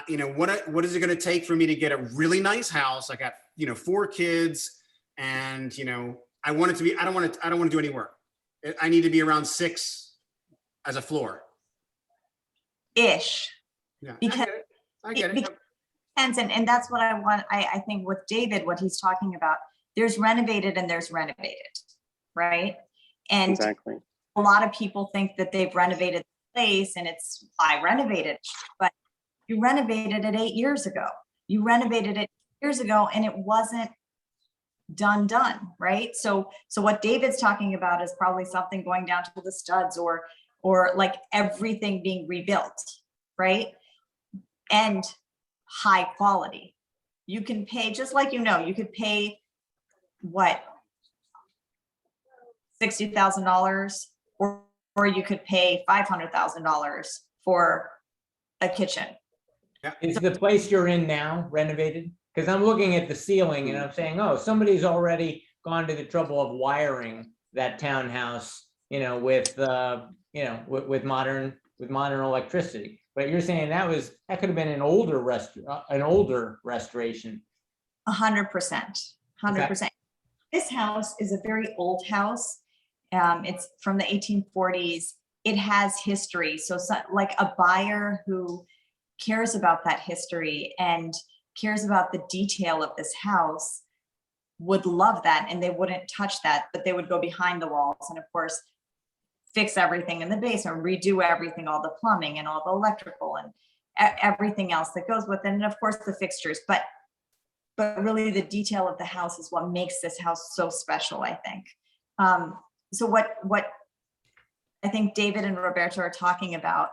You know, what is it going to take for me to get a really nice house? I got, you know, 4 kids, and you know, I want it to be. I don't want to do any work. I need to be around 6 as a floor. Ish. Yeah, Because I get it. depends, and that's what I want. I think with David, what he's talking about, there's renovated and there's renovated, right? And Exactly. a lot of people think that they've renovated the place and it's, I renovated, but you renovated it 8 years ago. You renovated it years ago and it wasn't done, right? So what David's talking about is probably something going down to the studs or like everything being rebuilt, right? And high quality. You can pay, just like, you know, you could pay what, $60,000 or you could pay $500,000 for a kitchen. Is the place you're in now renovated? Because I'm looking at the ceiling and I'm saying, oh, somebody's already gone to the trouble of wiring that townhouse, you know, with with modern electricity. But you're saying that could have been an older restoration. 100%. This house is a very old house. It's from the 1840s. It has history. So like a buyer who cares about that history and cares about the detail of this house would love that, and they wouldn't touch that, but they would go behind the walls and of course fix everything in the basement, redo everything, all the plumbing and all the electrical and everything else that goes with it, and of course the fixtures, but really the detail of the house is what makes this house so special, I think. So what I think David and Roberto are talking about,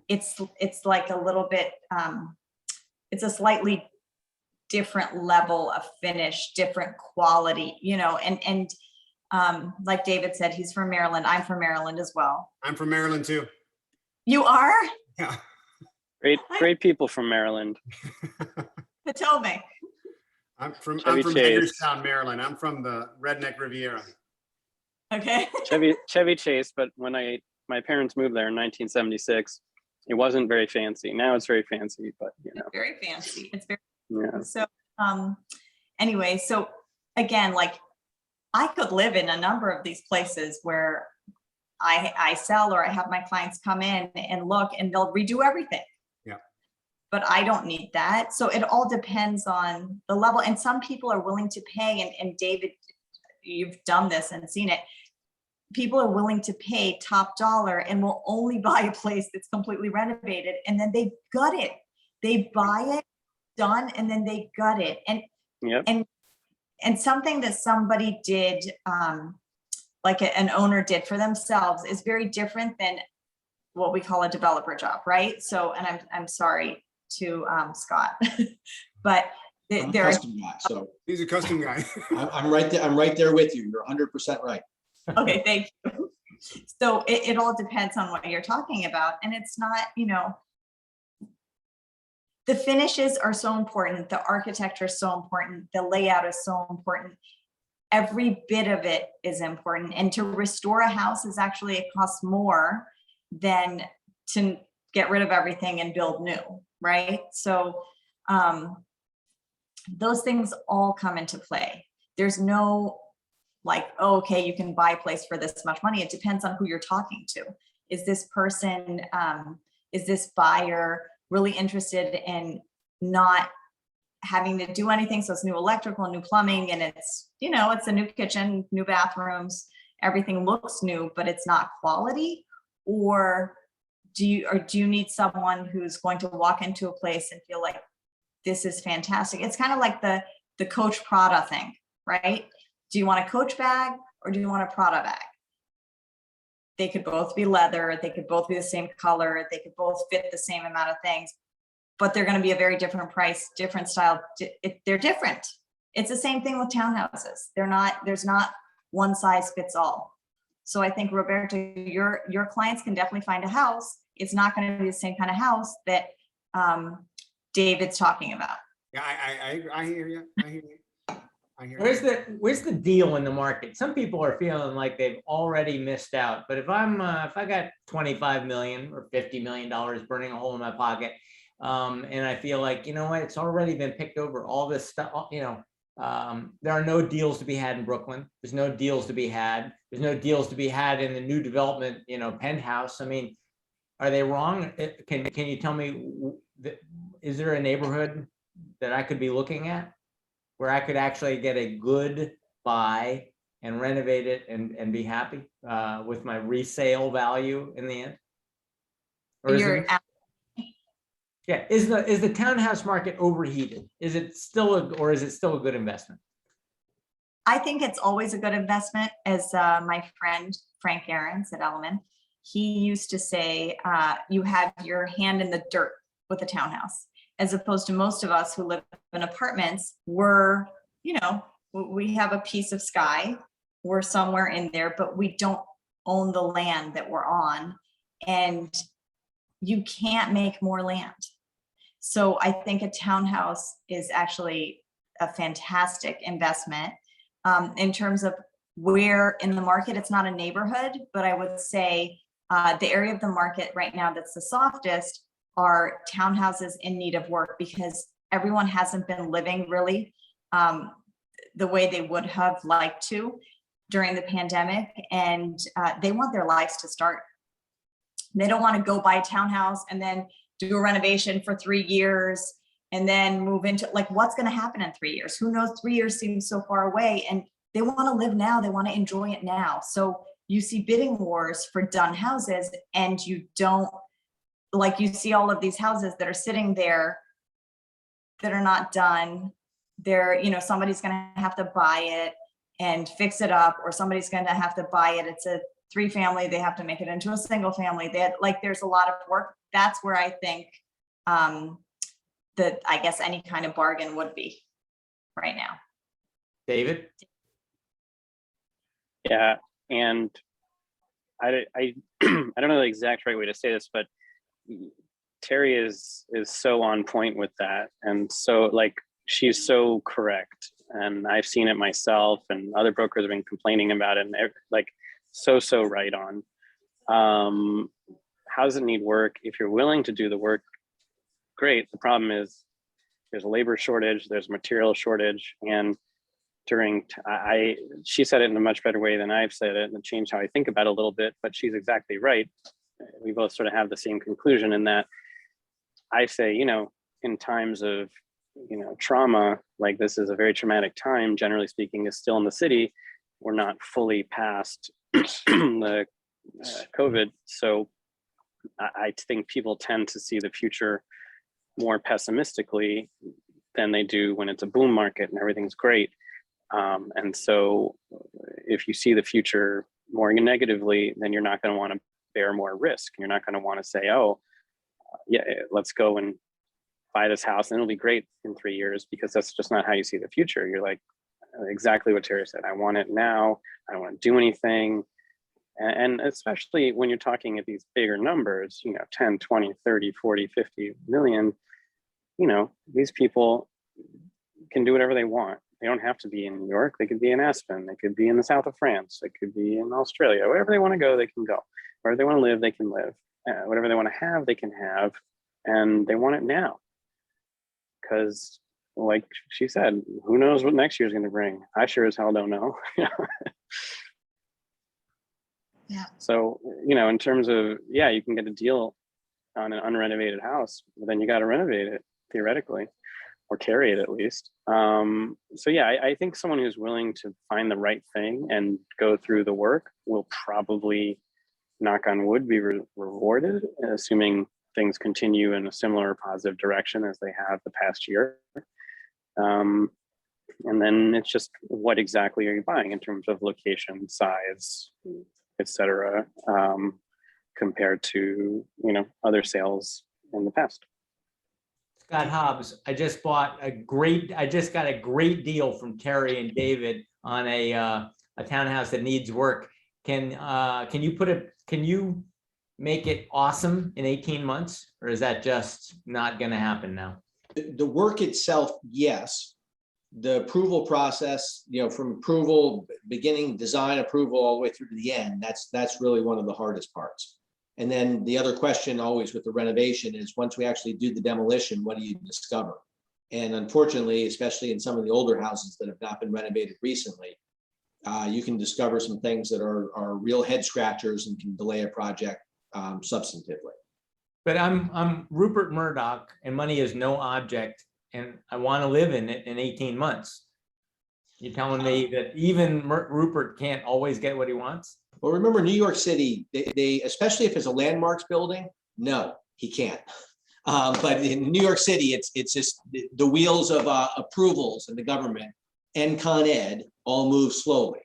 it's like a little bit, it's a slightly different level of finish, different quality, you know, and like David said, he's from Maryland. I'm from Maryland as well. I'm from Maryland too. You are? Yeah. Great people from Maryland. Potomac. I'm from Chevy Chase. Hagerstown, Maryland. I'm from the Redneck Riviera. Okay. Chevy Chase, but when my parents moved there in 1976, it wasn't very fancy. Now it's very fancy, but you know. It's very fancy. It's very Yeah. so anyway, so again, like I could live in a number of these places where I sell or I have my clients come in and look and they'll redo everything. Yeah. But I don't need that. So it all depends on the level. And some people are willing to pay, and David, you've done this and seen it. People are willing to pay top dollar and will only buy a place that's completely renovated, and then they gut it. They buy it done and then they gut it. And Yep. and something that somebody did, like an owner did for themselves, is very different than what we call a developer job, right? So, and I'm sorry to Scott, but I'm a there are, custom guy, so He's a custom guy. I'm right there. I'm right there with you. You're 100% right. okay, thank you. So it all depends on what you're talking about, and it's not, you know, the finishes are so important, the architecture is so important, the layout is so important. Every bit of it is important, and to restore a house is actually, it costs more than to get rid of everything and build new, right? So those things all come into play. There's no like, oh, okay, you can buy a place for this much money. It depends on who you're talking to. Is this person, is this buyer really interested in not having to do anything? So it's new electrical, new plumbing, and it's, you know, it's a new kitchen, new bathrooms, everything looks new, but it's not quality. Or do you need someone who's going to walk into a place and feel like this is fantastic? It's kind of like the Coach Prada thing, right? Do you want a Coach bag or do you want a Prada bag? They could both be leather, they could both be the same color, they could both fit the same amount of things, but they're going to be a very different price, different style. They're different. It's the same thing with townhouses. There's not one size fits all. So I think, Roberto, your clients can definitely find a house. It's not going to be the same kind of house that David's talking about. Yeah, I hear you. I hear you. I hear you. Where's the deal in the market? Some people are feeling like they've already missed out. But if I got 25 million or 50 million dollars burning a hole in my pocket, and I feel like, you know what, it's already been picked over, all this stuff, you know, there are no deals to be had in Brooklyn. There's no deals to be had. There's no deals to be had in the new development, you know, penthouse. I mean, are they wrong? Can you tell me, is there a neighborhood that I could be looking at where I could actually get a good buy and renovate it and be happy with my resale value in the end? Or is it, yeah, is the townhouse market overheated? Is it still a good investment? I think it's always a good investment. As my friend Frank Aarons at Element, he used to say, you have your hand in the dirt with a townhouse, as opposed to most of us who live in apartments. We're, you know, we have a piece of sky, we're somewhere in there, but we don't own the land that we're on, and you can't make more land. So I think a townhouse is actually a fantastic investment. In terms of where in the market, it's not a neighborhood, but I would say the area of the market right now that's the softest are townhouses in need of work, because everyone hasn't been living really the way they would have liked to during the pandemic, and they want their lives to start. They don't want to go buy a townhouse and then do a renovation for 3 years and then move into, like, what's going to happen in 3 years? Who knows? 3 years seems so far away, and they want to live now. They want to enjoy it now. So you see bidding wars for done houses, and you don't, like, you see all of these houses that are sitting there that are not done. They're, you know, somebody's going to have to buy it and fix it up, or somebody's going to have to buy it. It's a 3-family. They have to make it into a single family. Like, there's a lot of work. That's where I think that I guess any kind of bargain would be right now. David? Yeah, and I don't know the exact right way to say this, but Terry is so on point with that, and so, like, she's so correct, and I've seen it myself, and other brokers have been complaining about it, and like so right on. How does it need work? If you're willing to do the work, great. The problem is there's a labor shortage, there's material shortage, and she said it in a much better way than I've said it, and it changed how I think about it a little bit, but she's exactly right. We both sort of have the same conclusion in that I say, you know, in times of, you know, trauma, like this is a very traumatic time, generally speaking, is still in the city. We're not fully past the COVID. So I think people tend to see the future more pessimistically than they do when it's a boom market and everything's great. And so if you see the future more negatively, then you're not going to want to bear more risk. You're not going to want to say, oh, yeah, let's go and buy this house and it'll be great in 3 years, because that's just not how you see the future. You're like, exactly what Terry said. I want it now. I don't want to do anything. And especially when you're talking at these bigger numbers, you know, 10, 20, 30, 40, 50 million, you know, these people can do whatever they want. They don't have to be in New York. They could be in Aspen. They could be in the south of France. They could be in Australia. Wherever they want to go, they can go. Wherever they want to live, they can live. Whatever they want to have, they can have. And they want it now. Because, like she said, who knows what next year's going to bring? I sure as hell don't know. Yeah. So, you know, in terms of, yeah, you can get a deal on an unrenovated house, but then you got to renovate it theoretically, or carry it at least. So yeah, I think someone who's willing to find the right thing and go through the work will probably knock on wood, be rewarded, assuming things continue in a similar positive direction as they have the past year. And then it's just what exactly are you buying in terms of location, size, etc., compared to other sales in the past. Scott Hobbs, I just got a great deal from Terry and David on a townhouse that needs work. Can you make it awesome in 18 months, or is that just not going to happen now? The work itself, yes. The approval process, from approval, beginning design approval all the way through to the end, that's really one of the hardest parts. And then the other question always with the renovation is, once we actually do the demolition, what do you discover? And unfortunately, especially in some of the older houses that have not been renovated recently, you can discover some things that are real head scratchers and can delay a project substantively. But I'm Rupert Murdoch, and money is no object, and I want to live in it in 18 months. You're telling me that even Rupert can't always get what he wants? Well, remember, New York City, they especially if it's a landmarks building, no, he can't. But in New York City, it's just the wheels of approvals in the government and Con Ed all move slowly.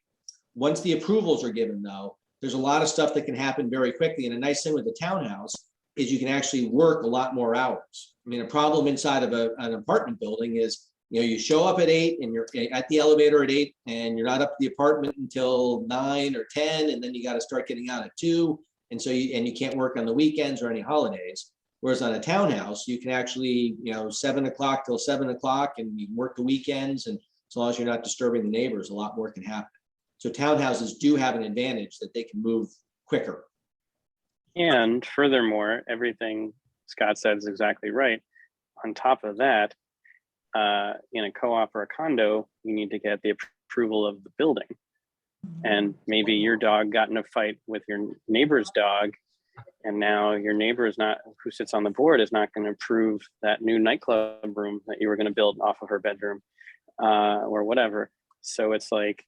Once the approvals are given, though, there's a lot of stuff that can happen very quickly. And a nice thing with the townhouse is you can actually work a lot more hours. I mean, a problem inside of an apartment building is, you show up at 8 and you're at the elevator at 8 and you're not up to the apartment until 9 or 10, and then you got to start getting out at 2. And so you can't work on the weekends or any holidays. Whereas on a townhouse, you can actually, 7 o'clock till 7 o'clock, and you can work the weekends, and as long as you're not disturbing the neighbors, a lot more can happen. So townhouses do have an advantage that they can move quicker. And furthermore, everything Scott said is exactly right. On top of that, in a co-op or a condo, you need to get the approval of the building. And maybe your dog got in a fight with your neighbor's dog, and now your neighbor who sits on the board is not going to approve that new nightclub room that you were going to build off of her bedroom, or whatever. So it's like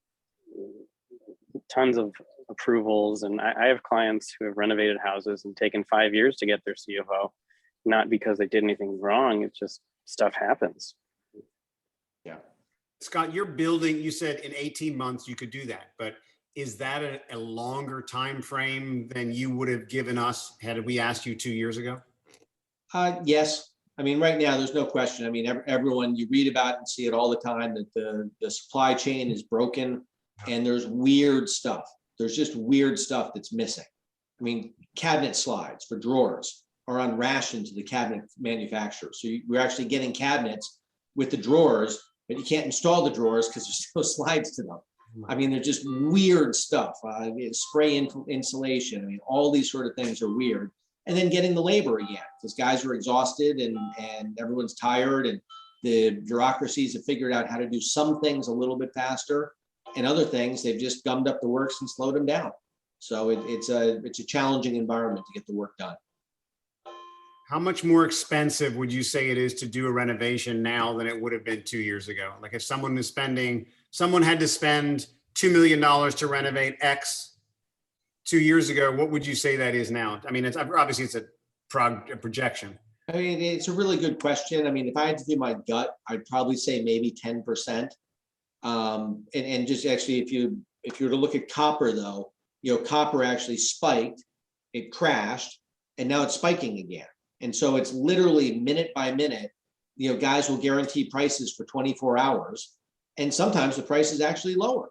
tons of approvals. And I have clients who have renovated houses and taken 5 years to get their CFO, not because they did anything wrong. It's just stuff happens. Yeah. Scott, you're building, you said in 18 months you could do that, but is that a longer time frame than you would have given us had we asked you 2 years ago? Yes. I mean, right now, there's no question. I mean, everyone, you read about and see it all the time, that the supply chain is broken and there's weird stuff. There's just weird stuff that's missing. I mean, cabinet slides for drawers are on ration to the cabinet manufacturers. So we're actually getting cabinets with the drawers, but you can't install the drawers because there's no slides to them. I mean, they're just weird stuff. Spray insulation. I mean, all these sort of things are weird. And then getting the labor again, because guys are exhausted and everyone's tired, and the bureaucracies have figured out how to do some things a little bit faster, and other things they've just gummed up the works and slowed them down. So it's a challenging environment to get the work done. How much more expensive would you say it is to do a renovation now than it would have been 2 years ago? Like if someone had to spend $2 million to renovate X 2 years ago, what would you say that is now? I mean, it's obviously it's a projection. I mean, it's a really good question. I mean, if I had to do my gut, I'd probably say maybe 10%. And just actually, if you were to look at copper, though, copper actually spiked, it crashed, and now it's spiking again. And so it's literally minute by minute, guys will guarantee prices for 24 hours. And sometimes the price is actually lower.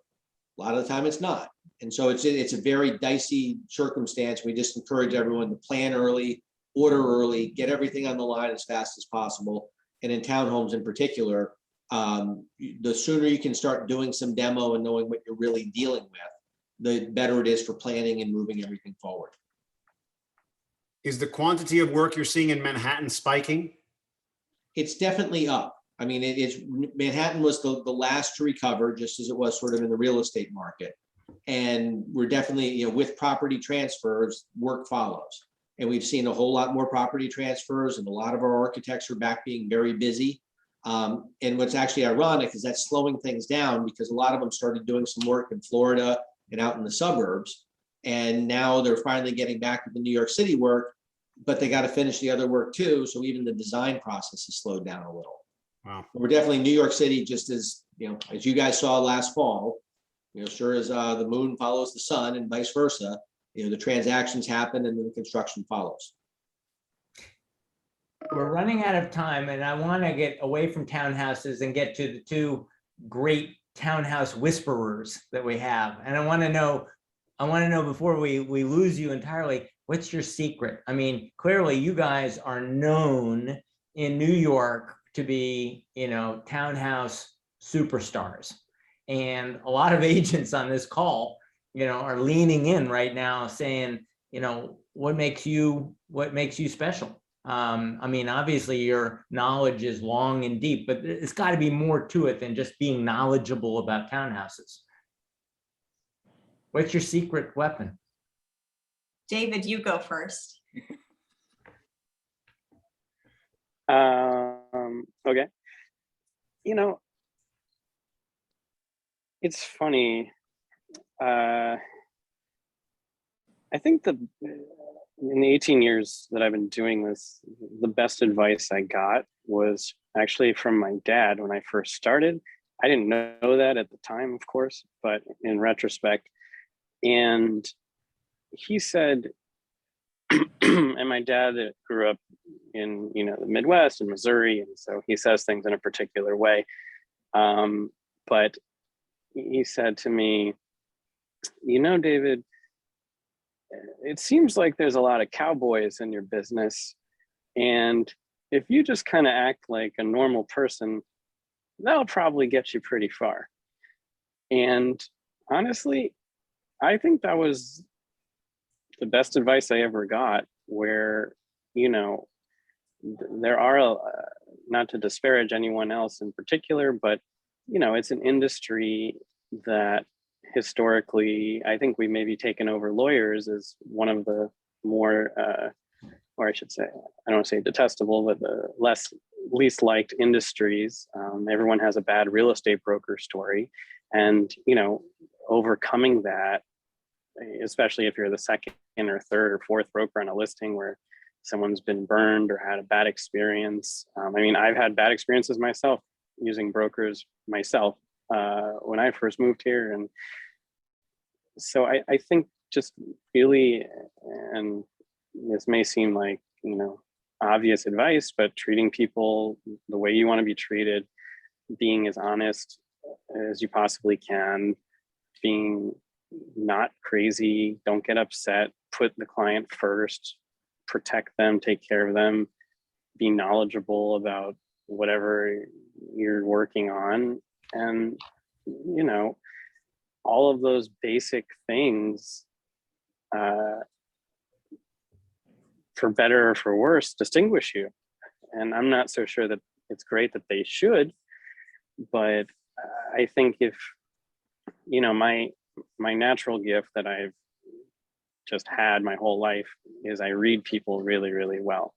A lot of the time it's not. And so it's a very dicey circumstance. We just encourage everyone to plan early, order early, get everything on the line as fast as possible. And in townhomes in particular, the sooner you can start doing some demo and knowing what you're really dealing with, the better it is for planning and moving everything forward. Is the quantity of work you're seeing in Manhattan spiking? It's definitely up. I mean, Manhattan was the last to recover, just as it was sort of in the real estate market. And we're definitely, with property transfers, work follows. And we've seen a whole lot more property transfers, and a lot of our architects are back being very busy. And what's actually ironic is that's slowing things down, because a lot of them started doing some work in Florida and out in the suburbs. And now they're finally getting back to the New York City work, but they got to finish the other work too. So even the design process has slowed down a little. Wow. We're definitely New York City, just as, as you guys saw last fall, sure as the moon follows the sun and vice versa, the transactions happen and then the construction follows. We're running out of time, and I want to get away from townhouses and get to the two great townhouse whisperers that we have. And I want to know before we lose you entirely, what's your secret? I mean, clearly you guys are known in New York to be, townhouse superstars. And a lot of agents on this call, are leaning in right now saying, what makes you special? I mean, obviously your knowledge is long and deep, but it's got to be more to it than just being knowledgeable about townhouses. What's your secret weapon? David, you go first. Okay. It's funny. I think in the 18 years that I've been doing this, the best advice I got was actually from my dad when I first started. I didn't know that at the time, of course, but in retrospect. And he said, and my dad grew up in, the Midwest and Missouri. And so he says things in a particular way. But he said to me, David, it seems like there's a lot of cowboys in your business. And if you just kind of act like a normal person, that'll probably get you pretty far. And honestly, I think that was the best advice I ever got, where, there are, not to disparage anyone else in particular, but, it's an industry that historically, I think we maybe taken over lawyers as one of the more, or I should say, I don't want to say detestable, but the least liked industries. Everyone has a bad real estate broker story, and, overcoming that, especially if you're the second or third or fourth broker on a listing where someone's been burned or had a bad experience. I mean, I've had bad experiences myself using brokers myself when I first moved here. And so I think just really, and this may seem like, obvious advice, but treating people the way you want to be treated, being as honest as you possibly can, being not crazy, don't get upset, put the client first, protect them, take care of them, be knowledgeable about whatever you're working on. And, all of those basic things, for better or for worse, distinguish you. And I'm not so sure that it's great that they should, but I think if, my natural gift that I've just had my whole life is I read people really, really well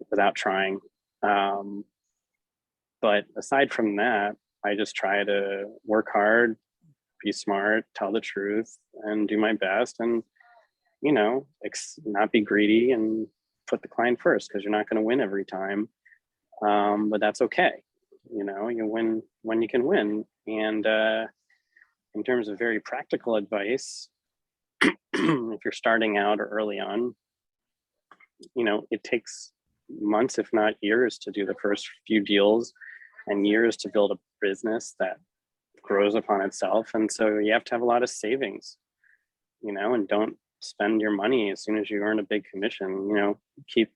without trying. But aside from that, I just try to work hard, be smart, tell the truth, and do my best, and not be greedy and put the client first, because you're not going to win every time. But that's okay. You win when you can win. And in terms of very practical advice, if you're starting out or early on, it takes months, if not years, to do the first few deals, and years to build a business that grows upon itself. And so you have to have a lot of savings, and don't spend your money as soon as you earn a big commission. Keep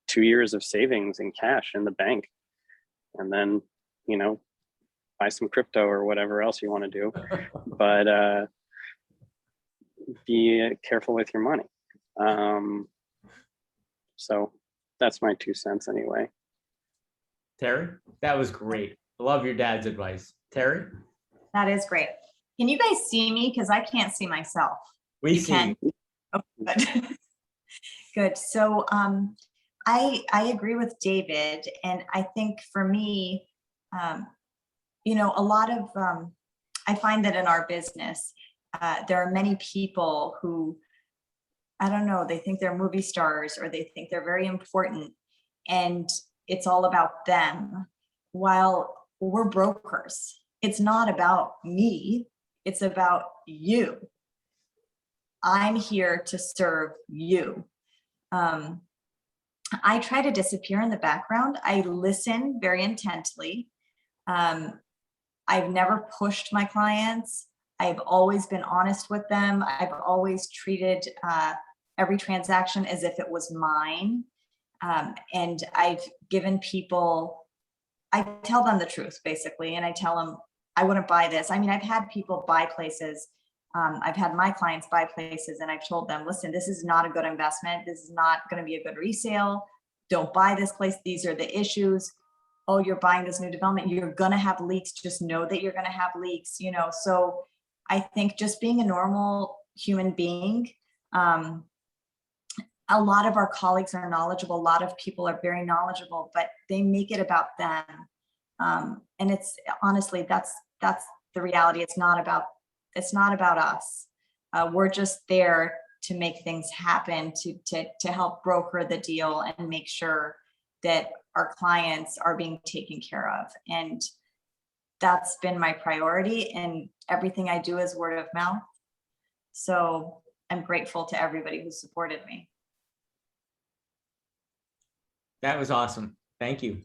2 years of savings in cash in the bank, and then, buy some crypto or whatever else you want to do. But be careful with your money. So that's my 2 cents anyway. Terry, that was great. I love your dad's advice. Terry? That is great. Can you guys see me? Because I can't see myself. We You see. can? Oh, good. Good. So I agree with David. And I think for me, a lot of, I find that in our business, there are many people who I don't know, they think they're movie stars or they think they're very important and it's all about them. While we're brokers, it's not about me, it's about you. I'm here to serve you. I try to disappear in the background. I listen very intently. I've never pushed my clients. I've always been honest with them. I've always treated every transaction as if it was mine. And I've given people, I tell them the truth basically. And I tell them, I wouldn't buy this. I mean, I've had people buy places. I've had my clients buy places and I've told them, listen, this is not a good investment. This is not going to be a good resale. Don't buy this place. These are the issues. Oh, you're buying this new development. You're going to have leaks. Just know that you're going to have leaks, you know? So I think just being a normal human being, a lot of our colleagues are knowledgeable. A lot of people are very knowledgeable, but they make it about them. And it's honestly, that's the reality. It's not about us. We're just there to make things happen, to help broker the deal and make sure that our clients are being taken care of. And that's been my priority, and everything I do is word of mouth. So I'm grateful to everybody who supported me. That was awesome. Thank you.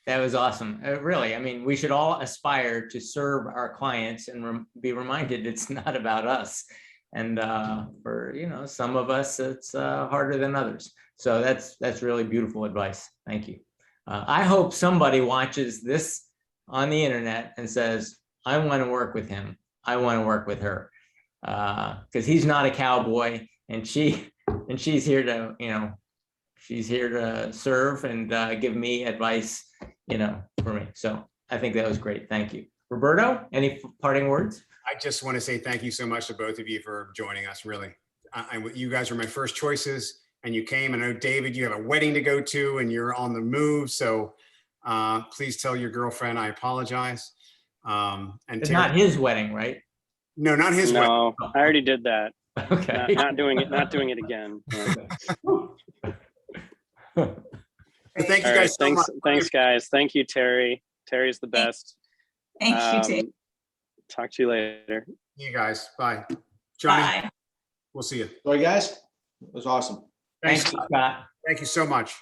That was awesome. Really, I mean, we should all aspire to serve our clients and be reminded it's not about us. And for, you know, some of us, it's harder than others. So that's really beautiful advice. Thank you. I hope somebody watches this on the internet and says, I want to work with him. I want to work with her. Because he's not a cowboy, and she's here to, you know, she's here to serve and give me advice, you know, for me. So I think that was great. Thank you. Roberto, any parting words? I just want to say thank you so much to both of you for joining us, really. You guys were my first choices and you came. I know, David, you have a wedding to go to and you're on the move. So please tell your girlfriend I apologize. And It's not his wedding, right? No, not his wedding. No, I already did that. Okay. Not doing it again. Yeah. So thank you All guys right, so much. thanks guys. Thank you, Terry. Terry's the best. Thank you, Dave. Talk to you later. You guys, bye. Johnny, Bye. we'll see you. Sorry, guys. It was awesome. Thanks, Scott. Thank you so much.